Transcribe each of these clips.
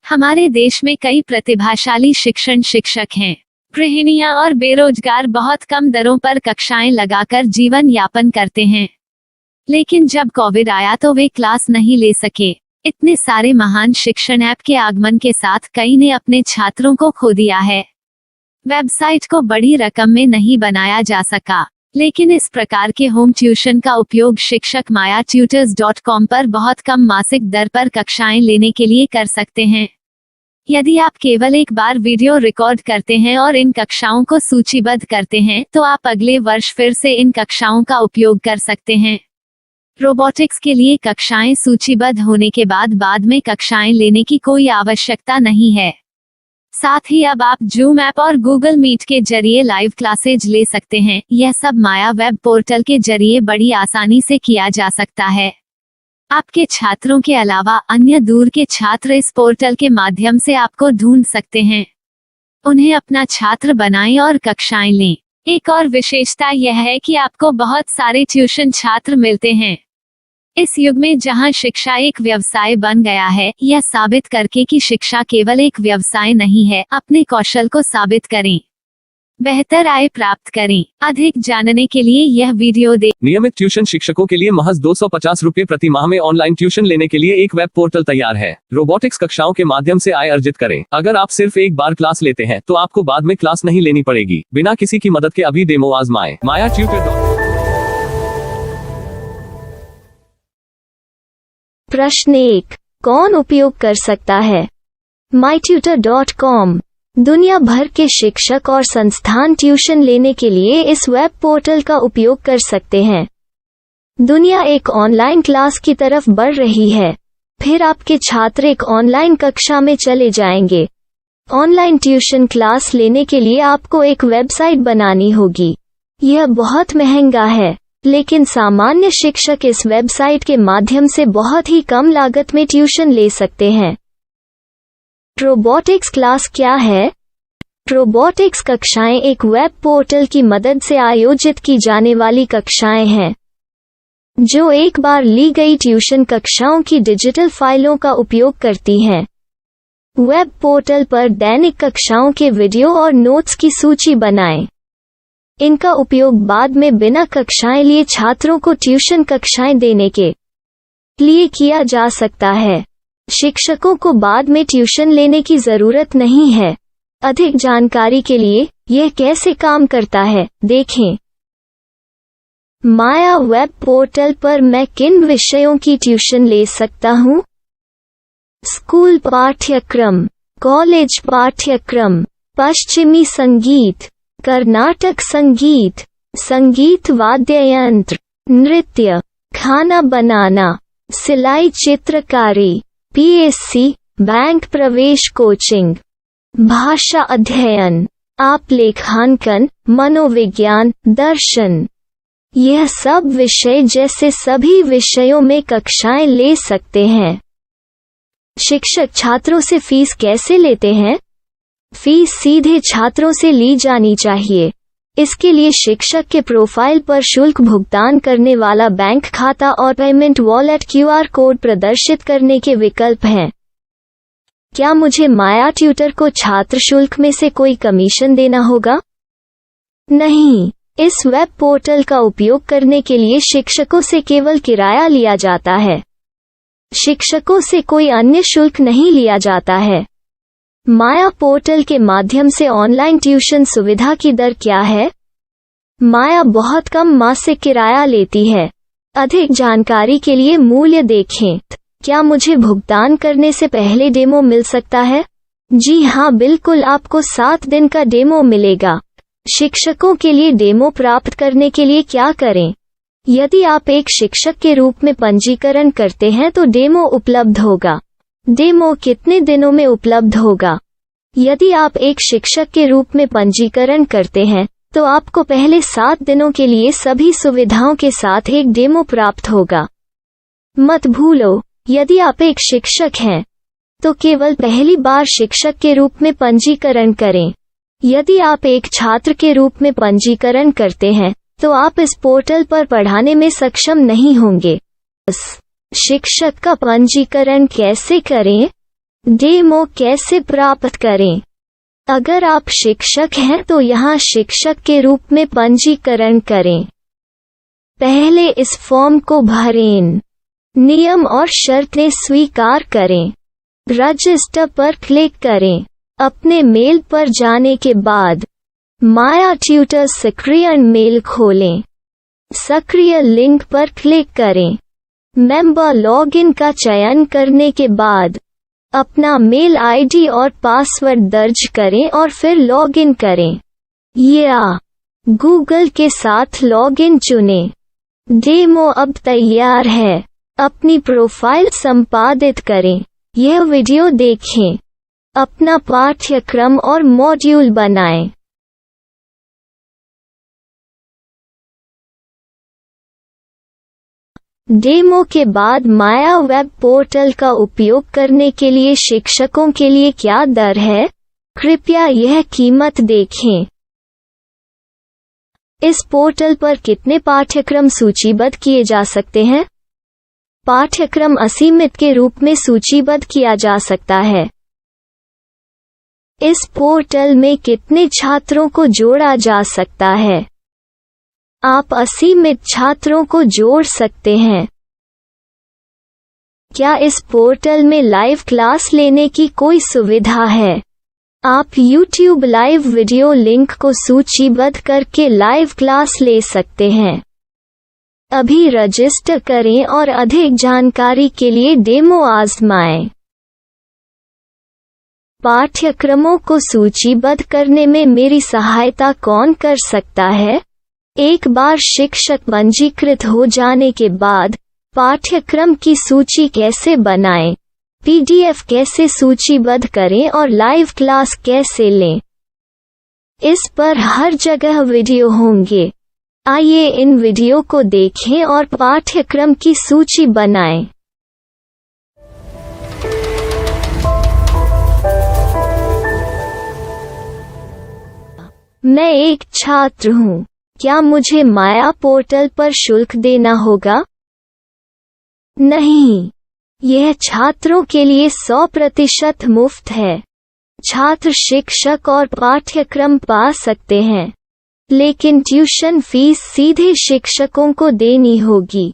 हमारे देश में कई प्रतिभाशाली शिक्षण शिक्षक हैं। गृहिणियां और बेरोजगार बहुत कम दरों पर कक्षाएं लगाकर जीवन यापन करते हैं। लेकिन जब कोविड आया तो वे क्लास नहीं ले सके। इतने सारे महान शिक्षण ऐप के आगमन के साथ कई ने अपने छात्रों को खो दिया है। वेबसाइट को बड़ी रकम में नहीं बनाया जा सका, लेकिन इस प्रकार के होम ट्यूशन का उपयोग शिक्षक myatutors.com पर बहुत कम मासिक दर पर कक्षाएं लेने के लिए कर सकते हैं। यदि आप केवल एक बार वीडियो रिकॉर्ड करते हैं और इन कक्षाओं को सूचीबद्ध करते हैं तो आप अगले वर्ष फिर से इन कक्षाओं का उपयोग कर सकते हैं। रोबोटिक्स के लिए कक्षाएं सूचीबद्ध होने के बाद में कक्षाएं लेने की कोई आवश्यकता नहीं है। साथ ही अब आप जूम ऐप और गूगल मीट के जरिए लाइव क्लासेज ले सकते हैं। यह सब माया वेब पोर्टल के जरिए बड़ी आसानी से किया जा सकता है। आपके छात्रों के अलावा अन्य दूर के छात्र इस पोर्टल के माध्यम से आपको ढूंढ सकते हैं। उन्हें अपना छात्र बनाएं और कक्षाएं लें। एक और विशेषता यह है कि आपको बहुत सारे ट्यूशन छात्र मिलते हैं। इस युग में जहां शिक्षा एक व्यवसाय बन गया है, यह साबित करके कि शिक्षा केवल एक व्यवसाय नहीं है, अपने कौशल को साबित करें, बेहतर आय प्राप्त करें। अधिक जानने के लिए यह वीडियो देखें। नियमित ट्यूशन शिक्षकों के लिए महज 250 रुपए प्रति माह में ऑनलाइन ट्यूशन लेने के लिए एक वेब पोर्टल तैयार है। रोबोटिक्स कक्षाओं के माध्यम से आय अर्जित करें। अगर आप सिर्फ एक बार क्लास लेते हैं तो आपको बाद में क्लास नहीं लेनी पड़ेगी। बिना किसी की मदद के अभी डेमो आजमाएं। myatutors.com। प्रश्न 1, कौन उपयोग कर सकता है? mytutor.com दुनिया भर के शिक्षक और संस्थान ट्यूशन लेने के लिए इस वेब पोर्टल का उपयोग कर सकते हैं। दुनिया एक ऑनलाइन क्लास की तरफ बढ़ रही है। फिर आपके छात्र एक ऑनलाइन कक्षा में चले जाएंगे। ऑनलाइन ट्यूशन क्लास लेने के लिए आपको एक वेबसाइट बनानी होगी। यह बहुत महंगा है, लेकिन सामान्य शिक्षक इस वेबसाइट के माध्यम से बहुत ही कम लागत में ट्यूशन ले सकते हैं। रोबोटिक्स क्लास क्या है? रोबोटिक्स कक्षाएं एक वेब पोर्टल की मदद से आयोजित की जाने वाली कक्षाएं हैं, जो एक बार ली गई ट्यूशन कक्षाओं की डिजिटल फाइलों का उपयोग करती हैं। वेब पोर्टल पर दैनिक कक्षाओं के वीडियो और नोट्स की सूची बनाएं। इनका उपयोग बाद में बिना कक्षाएं लिए छात्रों को ट्यूशन कक्षाएं देने के लिए किया जा सकता है। शिक्षकों को बाद में ट्यूशन लेने की जरूरत नहीं है। अधिक जानकारी के लिए यह कैसे काम करता है, देखें। माया वेब पोर्टल पर मैं किन विषयों की ट्यूशन ले सकता हूँ? स्कूल पाठ्यक्रम, कॉलेज पाठ्यक्रम, पश्चिमी संगीत, कर्नाटक संगीत, संगीत वाद्य यंत्र, नृत्य, खाना बनाना, सिलाई चित्रकारी, पीएससी, बैंक प्रवेश कोचिंग, भाषा अध्ययन, आप लेखांकन, मनोविज्ञान, दर्शन। यह सब विषय जैसे सभी विषयों में कक्षाएं ले सकते हैं। शिक्षक छात्रों से फीस कैसे लेते हैं? फीस सीधे छात्रों से ली जानी चाहिए। इसके लिए शिक्षक के प्रोफाइल पर शुल्क भुगतान करने वाला बैंक खाता और पेमेंट वॉलेट क्यूआर कोड प्रदर्शित करने के विकल्प हैं। क्या मुझे माया ट्यूटर को छात्र शुल्क में से कोई कमीशन देना होगा? नहीं, इस वेब पोर्टल का उपयोग करने के लिए शिक्षकों से केवल किराया लिया जाता है। शिक्षकों से कोई अन्य शुल्क नहीं लिया जाता है। माया पोर्टल के माध्यम से ऑनलाइन ट्यूशन सुविधा की दर क्या है? माया बहुत कम मासिक किराया लेती है। अधिक जानकारी के लिए मूल्य देखें। क्या मुझे भुगतान करने से पहले डेमो मिल सकता है? जी हाँ, बिल्कुल, आपको 7 दिन का डेमो मिलेगा। शिक्षकों के लिए डेमो प्राप्त करने के लिए क्या करें? यदि आप एक शिक्षक के रूप में पंजीकरण करते हैं तो डेमो उपलब्ध होगा। डेमो कितने दिनों में उपलब्ध होगा? यदि आप एक शिक्षक के रूप में पंजीकरण करते हैं तो आपको पहले 7 दिनों के लिए सभी सुविधाओं के साथ एक डेमो प्राप्त होगा। मत भूलो, यदि आप एक शिक्षक हैं तो केवल पहली बार शिक्षक के रूप में पंजीकरण करें। यदि आप एक छात्र के रूप में पंजीकरण करते हैं तो आप इस पोर्टल पर पढ़ाने में सक्षम नहीं होंगे। शिक्षक का पंजीकरण कैसे करें? डेमो कैसे प्राप्त करें? अगर आप शिक्षक हैं तो यहाँ शिक्षक के रूप में पंजीकरण करें। पहले इस फॉर्म को भरें। नियम और शर्तें स्वीकार करें। रजिस्टर पर क्लिक करें। अपने मेल पर जाने के बाद माया ट्यूटर सक्रिय मेल खोलें। सक्रिय लिंक पर क्लिक करें। मेंबर लॉगिन का चयन करने के बाद अपना मेल आईडी और पासवर्ड दर्ज करें और फिर लॉगिन करें या गूगल के साथ लॉगिन चुनें। डेमो अब तैयार है। अपनी प्रोफाइल संपादित करें। यह वीडियो देखें। अपना पाठ्यक्रम और मॉड्यूल बनाएं। डेमो के बाद माया वेब पोर्टल का उपयोग करने के लिए शिक्षकों के लिए क्या दर है? कृपया यह कीमत देखें। इस पोर्टल पर कितने पाठ्यक्रम सूचीबद्ध किए जा सकते हैं? पाठ्यक्रम असीमित के रूप में सूचीबद्ध किया जा सकता है। इस पोर्टल में कितने छात्रों को जोड़ा जा सकता है? आप असीमित छात्रों को जोड़ सकते हैं। क्या इस पोर्टल में लाइव क्लास लेने की कोई सुविधा है? आप YouTube लाइव वीडियो लिंक को सूचीबद्ध करके लाइव क्लास ले सकते हैं। अभी रजिस्टर करें और अधिक जानकारी के लिए डेमो आजमाएं। पाठ्यक्रमों को सूचीबद्ध करने में मेरी सहायता कौन कर सकता है? एक बार शिक्षक पंजीकृत हो जाने के बाद पाठ्यक्रम की सूची कैसे बनाएं? PDF कैसे सूचीबद्ध करें और लाइव क्लास कैसे लें? इस पर हर जगह वीडियो होंगे। आइए इन वीडियो को देखें और पाठ्यक्रम की सूची बनाएं। मैं एक छात्र हूँ। क्या मुझे माया पोर्टल पर शुल्क देना होगा? नहीं, यह छात्रों के लिए 100% मुफ्त है। छात्र शिक्षक और पाठ्यक्रम पा सकते हैं, लेकिन ट्यूशन फीस सीधे शिक्षकों को देनी होगी।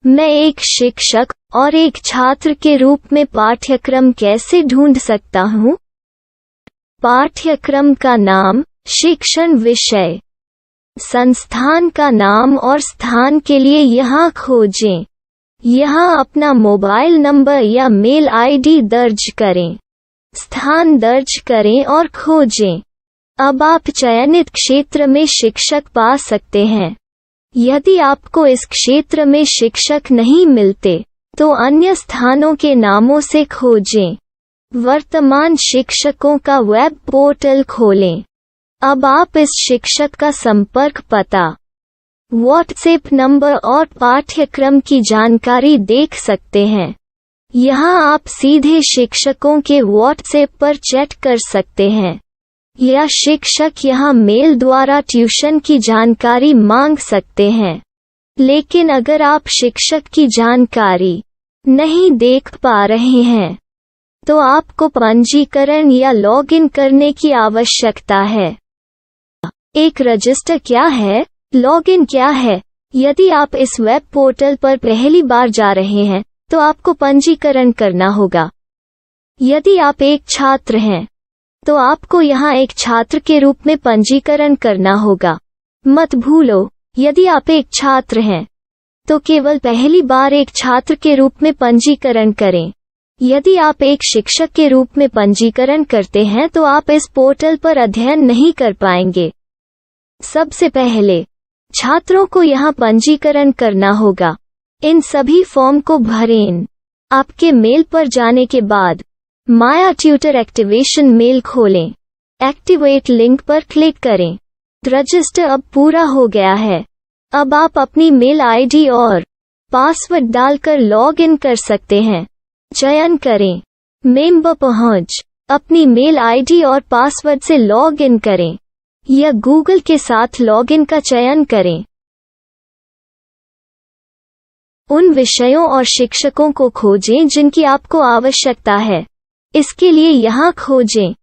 मैं एक शिक्षक और एक छात्र के रूप में पाठ्यक्रम कैसे ढूंढ सकता हूँ? पाठ्यक्रम का नाम, शिक्षण विषय, संस्थान का नाम और स्थान के लिए यहाँ खोजें। यहाँ अपना मोबाइल नंबर या मेल आईडी दर्ज करें। स्थान दर्ज करें और खोजें। अब आप चयनित क्षेत्र में शिक्षक पा सकते हैं। यदि आपको इस क्षेत्र में शिक्षक नहीं मिलते, तो अन्य स्थानों के नामों से खोजें। वर्तमान शिक्षकों का वेब पोर्टल खोलें। अब आप इस शिक्षक का संपर्क पता, व्हाट्सएप नंबर और पाठ्यक्रम की जानकारी देख सकते हैं। यहाँ आप सीधे शिक्षकों के व्हाट्सएप पर चैट कर सकते हैं या शिक्षक यहाँ मेल द्वारा ट्यूशन की जानकारी मांग सकते हैं। लेकिन अगर आप शिक्षक की जानकारी नहीं देख पा रहे हैं, तो आपको पंजीकरण या लॉगिन करने की आवश्यकता है। एक रजिस्टर क्या है? लॉगिन क्या है? यदि आप इस वेब पोर्टल पर पहली बार जा रहे हैं, तो आपको पंजीकरण करना होगा। यदि आप एक छात्र हैं, तो आपको यहाँ एक छात्र के रूप में पंजीकरण करना होगा। मत भूलो, यदि आप एक छात्र हैं, तो केवल पहली बार एक छात्र के रूप में पंजीकरण करें। यदि आप एक शिक्षक के रूप में पंजीकरण करते हैं, तो आप इस पोर्टल पर अध्ययन नहीं कर पाएंगे। सबसे पहले छात्रों को यहाँ पंजीकरण करना होगा। इन सभी फॉर्म को भरें। आपके मेल पर जाने के बाद माया ट्यूटर एक्टिवेशन मेल खोलें। एक्टिवेट लिंक पर क्लिक करें। रजिस्टर अब पूरा हो गया है। अब आप अपनी मेल आईडी और पासवर्ड डालकर लॉग इन कर सकते हैं। चयन करें मेंबर पहुंच। अपनी मेल आईडी और पासवर्ड से लॉग इन करें या गूगल के साथ लॉगिन का चयन करें। उन विषयों और शिक्षकों को खोजें जिनकी आपको आवश्यकता है। इसके लिए यहाँ खोजें।